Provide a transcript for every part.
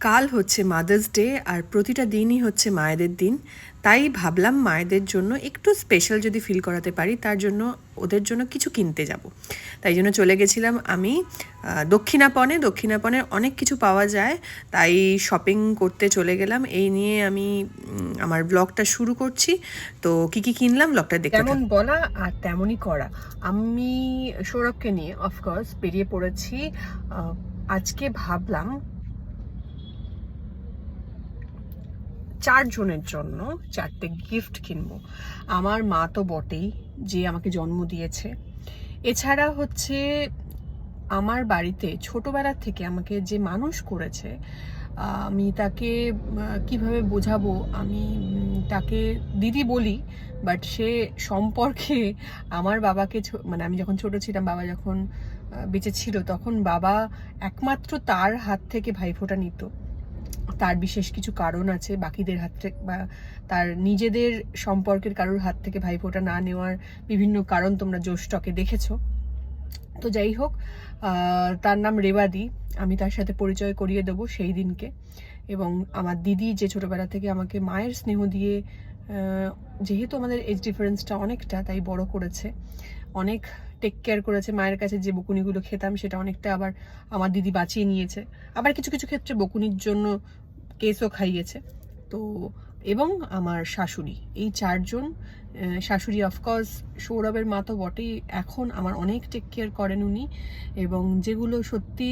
কাল হচ্ছে mother's day আর প্রতিটা দিনই হচ্ছে মায়েদের দিন, তাই ভাবলাম মায়েদের জন্য একটু স্পেশাল যদি ফিল করাতে পারি তার জন্য ওদের জন্য কিছু কিনতে যাব। তাই জন্য চলে গেছিলাম আমি দক্ষিণাপনে অনেক কিছু পাওয়া যায়, তাই শপিং করতে চলে গেলাম। এই নিয়ে আমি আমার ব্লগটা শুরু করছি। তো কি কি কিনলাম ব্লগটা দেখতে তেমন বলা আর তেমনই করা। আমি সৌরভকে নিয়ে অফকোর্স বেরিয়ে পড়েছি। আজকে ভাবলাম 4 জনের জন্য 4টে গিফট কিনবো। আমার মা তো বটেই, যে আমাকে জন্ম দিয়েছে। এছাড়া হচ্ছে আমার বাড়িতে ছোটবেলা থেকে আমাকে যে মানুষ করেছে, আমি তাকে কিভাবে বোঝাবো, আমি তাকে দিদি বলি, বাট সে সম্পর্কে আমার বাবাকে মানে আমি যখন ছোট ছিলাম, বাবা যখন বেঁচে ছিল, তখন বাবা একমাত্র তার হাত থেকে ভাইফোঁটা নিত। তার বিশেষ কিছু কারণ আছে, বাকিদের হাত থেকে বা তার নিজেদের সম্পর্কের কারোর হাত থেকে ভাইফোঁটা না নেওয়ার বিভিন্ন কারণ তোমরা জোস্টকে দেখেছো। তো যাই হোক, তার নাম রেবাদি। আমি তার সাথে পরিচয় করিয়ে দেবো সেই দিনকে। এবং আমার দিদি যে ছোটবেলা থেকে আমাকে মায়ের স্নেহ দিয়ে, যেহেতু আমাদের এজ ডিফারেন্সটা অনেকটা, তাই বড় করেছে, অনেক টেক কেয়ার করেছে। মায়ের কাছে যে বকুনিগুলো খেতাম সেটা অনেকটা আবার আমার দিদি বাঁচিয়ে নিয়েছে। আবার কিছু কিছু ক্ষেত্রে বকুনির জন্য কেসও খাইয়েছে। তো এবং আমার শাশুড়ি, এই 4 জন। শাশুড়ি অফকোর্স সৌরভের মা তো বটেই, এখন আমার অনেক টেক কেয়ার করেন উনি। এবং যেগুলো সত্যি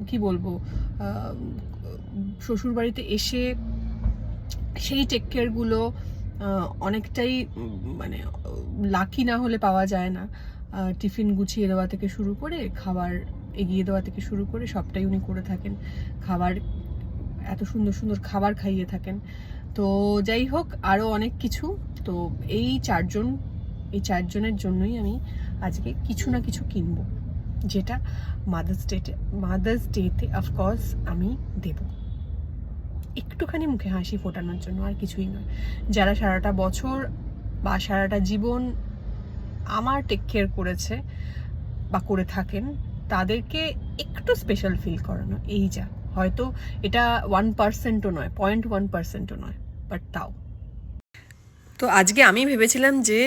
কি বলবো, শ্বশুর বাড়িতে এসে সেই টেক কেয়ারগুলো অনেকটাই মানে লাকি না হলে পাওয়া যায় না। টিফিন গুছিয়ে দেওয়া থেকে শুরু করে খাবার এগিয়ে দেওয়া থেকে শুরু করে সবটাই উনি করে থাকেন। খাবার, এত সুন্দর সুন্দর খাবার খাইয়ে থাকেন। তো যাই হোক, আরও অনেক কিছু। তো এই 4 জনের জন্যই আমি আজকে কিছু না কিছু কিনবো, যেটা মাদার্স ডেতে অফকোর্স আমি দেব, একটুখানি মুখে হাসি ফোটানোর জন্য, আর কিছুই নয়। যারা সারাটা বছর বা সারাটা জীবন আমার টেক কেয়ার করেছে বা করে থাকেন, তাদেরকে একটু স্পেশাল ফিল করানো। এই যা, হয়তো এটা 1%ও নয়, 0.1%ও নয়, বাট তাও। তো আজকে আমি ভেবেছিলাম যে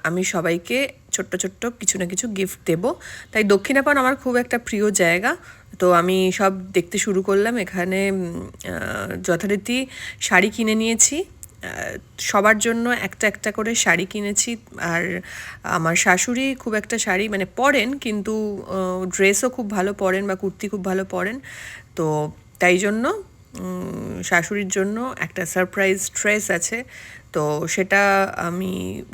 আমি সবাইকে ছোট্ট ছোট্ট কিছু না কিছু গিফট দেব। তাই দক্ষিণাপন আমার খুব একটা প্রিয় জায়গা। তো আমি সব দেখতে শুরু করলাম। এখানে যথারীতি শাড়ি কিনে নিয়েছি, সবার জন্য একটা একটা করে শাড়ি কিনেছি। আর আমার শাশুড়ি খুব একটা শাড়ি মানে পরেন, কিন্তু ড্রেসও খুব ভালো পরেন বা কুর্তি খুব ভালো পরেন। তো তাই জন্য শাশুড়ির জন্য একটা সারপ্রাইজ ড্রেস আছে। তো সেটা আমি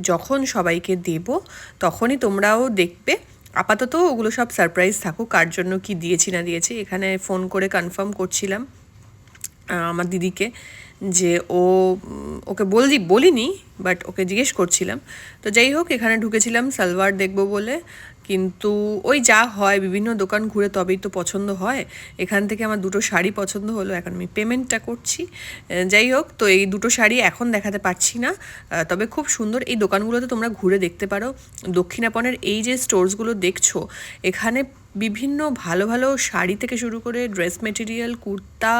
যখন সবাইকে দেব তখনই তোমরাও দেখবে। আপাতত ওগুলো সব সারপ্রাইজ থাকুক, কার জন্য কি দিয়েছি না দিয়েছি। এখানে ফোন করে কনফার্ম করছিলাম আমার দিদিকে, যে ওকে বলিনি, বাট ওকে জিজ্ঞেস করছিলাম। তো যাই হোক, এখানে ঢুকেছিলাম সালোয়ার দেখবো বলে, কিন্তু ওই যা হয় বিভিন্ন দোকান ঘুরে তবেই তো পছন্দ হয়। এখান থেকে আমার 2টো শাড়ি পছন্দ হলো, এখন আমি পেমেন্টটা করছি। যাই হোক, তো এই 2টো শাড়ি এখন দেখাতে পারছি না, তবে খুব সুন্দর। এই দোকানগুলোতে তোমরা ঘুরে দেখতে পারো। দক্ষিণাপনের এই যে স্টোরসগুলো দেখছো, এখানে বিভিন্ন ভালো ভালো শাড়ি থেকে শুরু করে ড্রেস মেটেরিয়াল, কুর্তা,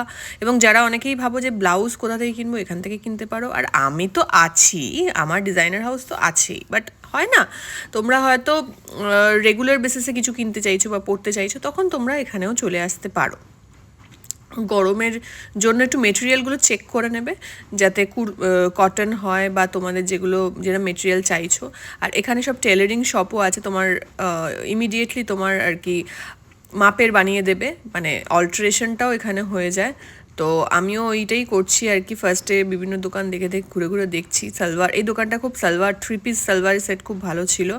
এবং যারা অনেকেই ভাবো যে ব্লাউজ কোথা থেকে কিনবো, এখান থেকে কিনতে পারো। আর আমি তো আছি, আমার ডিজাইনার হাউস তো আছেই, বাট হয় না, তোমরা হয়তো রেগুলার বেসিসে কিছু কিনতে চাইছো বা পড়তে চাইছো, তখন তোমরা এখানেও চলে আসতে পারো। গরমের জন্য একটু মেটেরিয়ালগুলো চেক করে নেবে, যাতে কটন হয় বা তোমাদের যেটা মেটেরিয়াল চাইছো। আর এখানে সব টেলারিং শপও আছে, তোমার ইমিডিয়েটলি তোমার আর কি মাপের বানিয়ে দেবে, মানে অল্টারেশনটাও এখানে হয়ে যায়। তো আমিও ওইটাই করছি আর কি। ফার্স্টে বিভিন্ন দোকান দেখে ঘুরে ঘুরে দেখছি সালোয়ার। এই দোকানটা খুব সালোয়ার 3 পিস সালোয়ারের সেট খুব ভালো ছিল।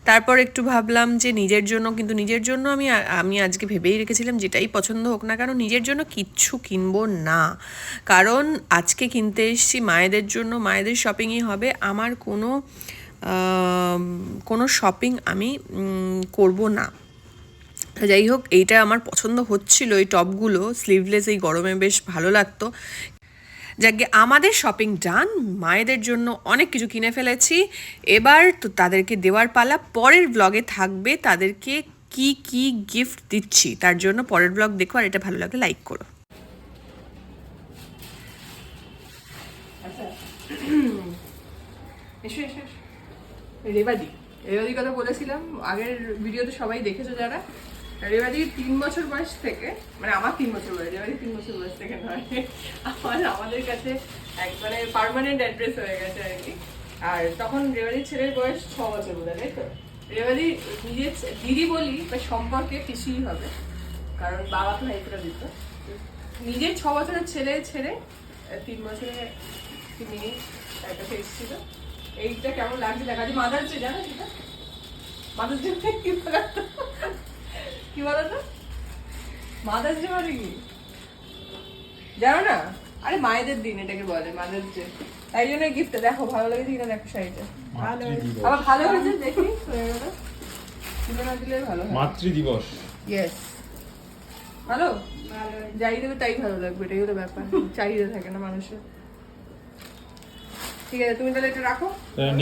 তারপর একটু ভাবলাম যে নিজের জন্য, কিন্তু নিজের জন্য আমি আজকে ভেবেই রেখেছিলাম যেটাই পছন্দ হোক না কেন নিজের জন্য কিচ্ছু কিনবো না, কারণ আজকে কিনতে এসেছি মায়েদের জন্য, মায়েদের শপিংই হবে। আমার কোনো শপিং আমি করব না। যাই হোক, এইটা আমার পছন্দ হচ্ছিল, এই টপগুলো স্লিভলেস, এই গরমে বেশ ভালো লাগতো। যাকে আমাদের শপিং ডান, মায়েদের জন্য অনেক কিছু কিনে ফেলেছি। এবার তো তাদেরকে দেওয়ার পালা। পরের ব্লগে থাকবে তাদেরকে কি কি গিফট দিচ্ছি, তার জন্য পরের ব্লগ দেখো। আর এটা ভালো লাগলে লাইক করো। এসো এসো এসো। রেবাদি রেবাদির কথা বলেছিলাম আগের ভিডিওতে, সবাই দেখেছো যারা। রেবাদি 3 বছর বয়স থেকে, মানে আমার 3 বছর বয়স, রেবাদি 3 বছর বয়স থেকে নয়, আমাদের কাছে মানে পার্মানেন্ট অ্যাড্রেস হয়ে গেছে আর কি। আর তখন রেবাদির ছেলের বয়স 6 বছর বোধ হয়, তাই তো? রেবাদি নিজের দিদি বলি বা সম্পর্কে পিসিই হবে, কারণ বাবা তো ভাইফোঁটা দিত। নিজের 6 বছরের ছেলে ছেড়ে 3 বছরে তিনি তার কাছে এসেছিল। এইটা কেমন লাগছে দেখা যায়, মাদার যে জানো সেটা মাদার যে কি বলতো, কি বলতো মাদার যে মানে কি জানো না? আরে মায়েদের দিন এটাকে বলে মাদার ডে, তাই জন্য গিফট দেখো ভালো লেগেছে কিনা দেখো শাড়িটা। ভালো আবার ভালো হয়েছে দেখি, হয়ে গেল তুলে না দিলে ভালো হয়। মাতৃ দিবস। ইয়েস ভালো, যাই দেবে তাই ভালো লাগবে, এটাই হলো ব্যাপার, চাহিদা থাকে না মানুষের। ঠিক আছে তুমি তাহলে এটা রাখো,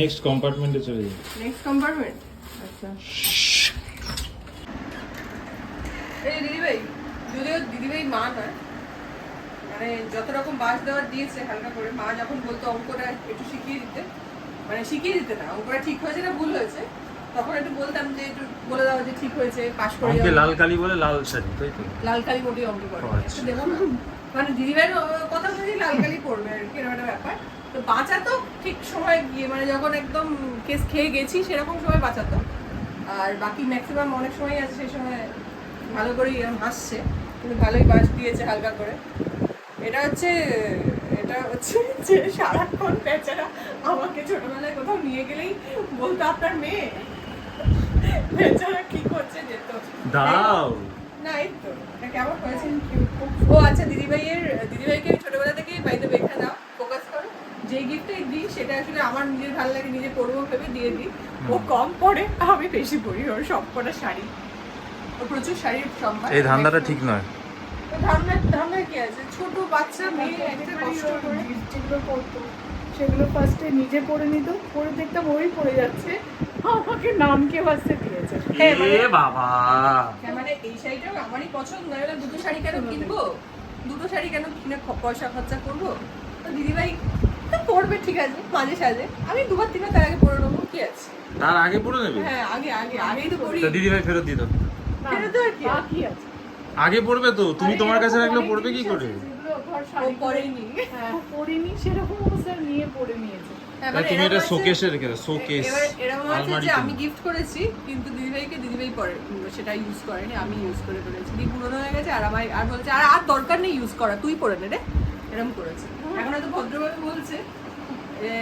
নেক্সট কম্পার্টমেন্টে চলে যাই। Next compartment. আচ্ছা এই দিদিভাই, যদিও দিদিভাই মা নয়, মানে যত রকম বাস দেওয়ার দিয়েছে হালকা করে, মা যখন বলতো অঙ্কটা একটু শিখিয়ে দিতে, মানে শিখিয়ে দিতে না, অঙ্কটা ঠিক হয়েছে না ভুল হয়েছে, তখন একটু বলতাম যে একটু বলে দাও যে ঠিক হয়েছে, পাশ করে অঙ্কে যাও। লাল কালি বলে লাল শাড়ি, তাই তো? লাল কালি মোটেই অঙ্ক করে ও আচ্ছা। একটু দেবো না, মানে দিদিভাইয়ের কথা শুনে লাল কালি পড়বে আর কি, এরকম একটা ব্যাপার। তো বাঁচাতো ঠিক সময় গিয়ে, মানে যখন একদম কেস খেয়ে গেছি সেরকম সময় বাঁচাতো, আর বাকি ম্যাক্সিমাম অনেক সময় আছে সেই সময় ভালো করেই এরকম হাসছে, কিন্তু ভালোই বাস দিয়েছে হালকা করে। এটা হচ্ছে যে সারাক্ষণ বেচারা আমাকে ছোটবেলায় কোথাও নিয়ে গেলেই বলতো আপনার মেয়ে, বেচারা কি করছে যেত দাও না। এই তো এটা কেমন হয়েছে, ও আচ্ছা দিদিভাইকে আমি ছোটবেলা থেকেই বাড়িতে বেখা দাও, ফোকাস করো, যে গিফটটাই দিই সেটা আসলে আমার নিজের ভালো লাগে, নিজে পরবো ভেবে দিয়ে দিই। ও কম পরে, আমি বেশি পরি, ওর সব কটা শাড়ি, ও প্রচুর শাড়ির সম্মান। এই ধান্দাটা ঠিক নয়। ধারণা কি আছে, ছোট বাচ্চা মেয়ে একটা কষ্ট করে যেগুলো পরতো সেগুলো ফার্স্টে নিজে পরে নিত, পরে দেখতাম ওই পরে যাচ্ছে, আমাকে নামকে বাঁচতে দিয়েছে। হ্যাঁ, মানে- এ বাবা, হ্যাঁ, মানে এই শাড়িটাও আমারই পছন্দ, এবার দুটো শাড়ি কেন কিনবো, দুটো শাড়ি কেন কিনে পয়সা খরচা করবো? তো দিদিভাই তো পরবে ঠিক আছে মাঝে সাঝে, আমি দুবার তিনবার তার আগে পরে নেবো, কি আছে? তার আগে পড়ে নেবে? হ্যাঁ আগেই তো পরি। তা দিদি ভাই ফেরত দিত। না, সেটা তো আর কি? বাকি আছে। আগে পড়বে তো, তুমি আরে তোমার কাছে এরকম রাখলে অনেক পড়বে কি জিনিস করে? আছে যেগুলো ধর ও শাড়ি পরেনি। হ্যাঁ পরিনি, সেরকম অবস্থায় নিয়ে পরে নিয়েছে। হ্যাঁ, তা মানে তুমি এরকম এটা আছে- শোকেসে রেখে দাও, শোকেস এবার এরকম আছে আলমারিতে যে আমি না। গিফট করেছি কিন্তু দিদিভাই পরে সেটা ইউজ করেনি, আমি ইউজ করে ফেলেছি, দিয়ে পুরোনো হয়ে গেছে, আর আমার আর বলছে আর দরকার নেই ইউজ করা, তুই পরে নে রে, এরকম করেছে। এখন হয়তো ভদ্রভাবে বলছে যে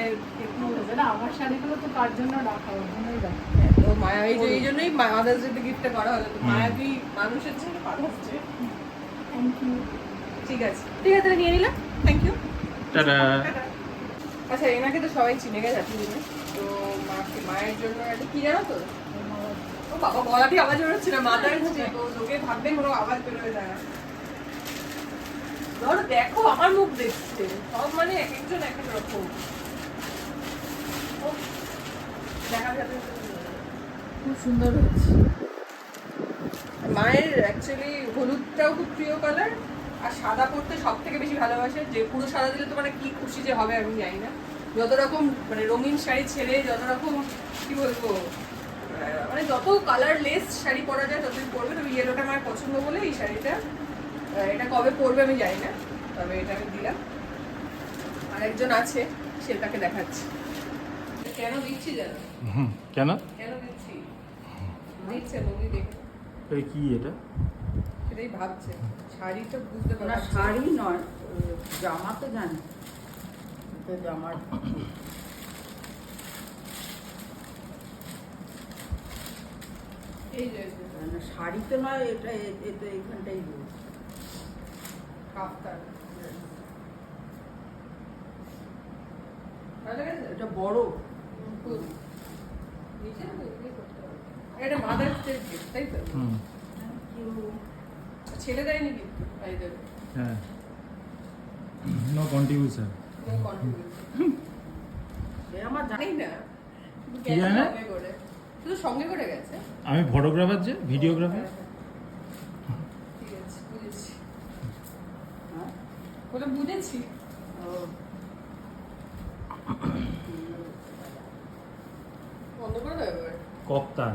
একটু না, আমার শাড়িগুলো তো তার জন্য রাখা, ওর জন্যই রাখা। তো মায়া এই জন্যই মাদার্স ডে গিফটটা করা হলো, তো মায়াবী মানুষের জন্য পাঠাচ্ছে। Thank you. ঠিক আছে তাহলে নিয়ে নিলাম, থ্যাংক ইউ। টাটা। আচ্ছা এনাকে তো সবাই চিনে গেছে এতদিনে, তো মায়ের জন্য একটা কি জানো তো, ও বাবা গলাটি আওয়াজ বেরোচ্ছে না, মাথার হচ্ছে তো লোকে ভাববে কোনো আওয়াজ বেরোয় যায় না। ধরো দেখো আমার মুখ দেখছে সব, মানে এক একজন এক এক রকম। উফ, দেখা যাবে খুব সুন্দর হয়েছে। মায়ের অ্যাকচুয়ালি হলুদটাও খুব প্রিয় কালার, আর সাদা পরতে সব থেকে বেশি ভালোবাসে, যে পুরো সাদা দিলে তো মানে কি খুশি যে হবে আমি জানি না। যত রকম মানে রঙিন শাড়ি ছেড়ে যত রকম কি বলবো, মানে যত কালারলেস শাড়ি পরা যায় ততই পরবে, তবে ইয়েলোটা আমার পছন্দ বলে এই শাড়িটা, এটা কবে পরবে আমি জানি না, তবে এটা আমি দিলাম। আর একজন আছে সে তাকে দেখাচ্ছি, কেন দিচ্ছি জানো? কেন? কেন দিচ্ছি দেখছে বৌদি দেখে এই কি এটা? সেটাই ভাবছে, শাড়ি তো বুঝতে না পারছি। শাড়ি নয়, জামা তো জানি, তো জামার এই যে না, শাড়ি তো নয়, এটা এটা এইখানটাই রয়েছে। কাফতান ভালো গেছে? এটা বড়। খুব। নিচে না ইয়ে করতে হবে। আর এটা মাদার্স ডে গিফট তাই তো? হুম, ছেলে দেয়নি কিন্তু ভাই দেবে, হ্যাঁ। No contribution. no contribution। এ আমার জানি জানি না শুধু কি গেছে জানে? সঙ্গে করে, শুধু সঙ্গে করে গেছে। আমি ফটোগ্রাফার, যে ভিডিওগ্রাফার। ঠিক আছে বুঝেছি, হ্যাঁ? বলে বুঝেছি। ও। বন্ধ করে দেবে কপ্তান